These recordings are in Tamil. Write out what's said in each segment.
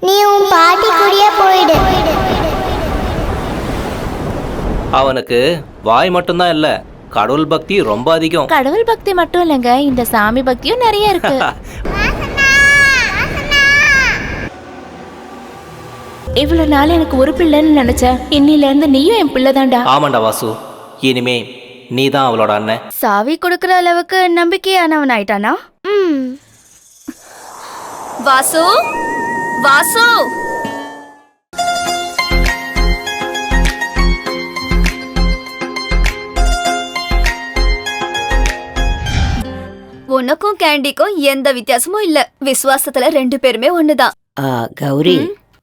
நீ உன் பாட்டி கூடயே போயிடு. அவனுக்கு வாய் மட்டும்தான் இல்ல, கடவுள் பக்தி ரொம்ப அதிகம். கடவுள் பக்தி மட்டும் இல்லைங்க, இந்த சாமி பக்தியும் நிறைய இருக்கு. இவ்வளவு நாள் எனக்கு ஒரு பிள்ளைன்னு நினைச்சேன். இன்னில இருந்து நீயும் என் பிள்ளைதான்டா. ஆமாண்டா வாசு, இனிமே நீ தான் அவளோட அண்ணன். சாவி கொடுக்கற அளவுக்கு நம்பிக்கையானவன் ஆயிட்டானா? வாசு, வாசு, உனக்கும் கேண்டிக்கும் எந்த வித்தியாசமும் இல்ல. விசுவாசத்துல 2 பேருமே ஒண்ணுதான். கௌரி,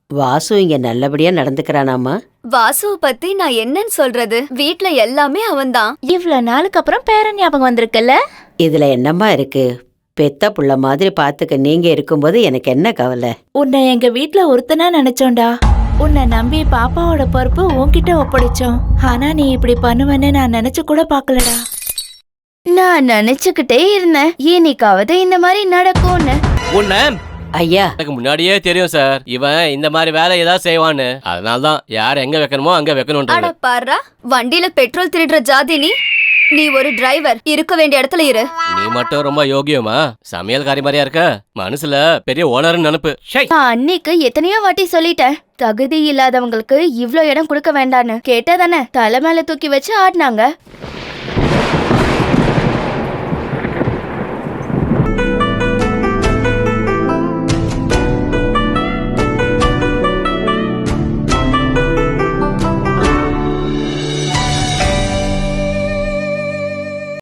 வாசு இங்க நல்லபடியா நடந்துக்கிறானாமா? வாசுவை பத்தி நான் என்னன்னு சொல்றது? வீட்ல எல்லாமே அவன்தான். இவ்வளவு நாளுக்கு அப்புறம் பேரன் ஞாபகம் வந்திருக்குல்ல? இதுல என்னம்மா இருக்கு? பெத்த புள்ள மாதிரி பாத்துக்க நீங்க இருக்கும்போது எனக்கு என்ன கவலை? உன்னை எங்க வீட்ல ஒருத்தனா நினைச்சோண்டா. உன்னை நம்பி பாப்பாவோட பொறுப்பு உன்கிட்ட ஒப்படைச்சோம். ஆனா நீ இப்படி பண்ணுவேன்னு நான் நினைச்சு கூட பாக்கலடா. நான் நினைச்சுக்கிட்டே இருந்தேன் இன்னைக்காவது இந்த மாதிரி நடக்கும்னு. உன்னை ஐயா, எனக்கு முன்னாடியே தெரியும் சார், இவன் இந்த மாதிரி வேலை ஏதாவது செய்வான்னு. அதனாலதான் யார் எங்க வைக்கணுமோ அங்க வைக்கணும். அட பாருடா, வண்டியில பெட்ரோல் திருடுற ஜாதி நீ. நீ ஒரு டிரைவர், இருக்க வேண்டிய இடத்துல இரு. நீ மட்டும் ரொம்ப யோகியமா சமையல்காரி மாதிரியா இருக்க, மனசுல பெரிய ஓனர்னு நினைப்பு. நான் அன்னைக்கு எத்தனையோ வாட்டி சொல்லிட்டேன், தகுதி இல்லாதவங்களுக்கு இவ்ளோ இடம் கொடுக்க வேண்டான்னு. கேட்டா தானே தலை மேல தூக்கி வச்சு ஆடினாங்க.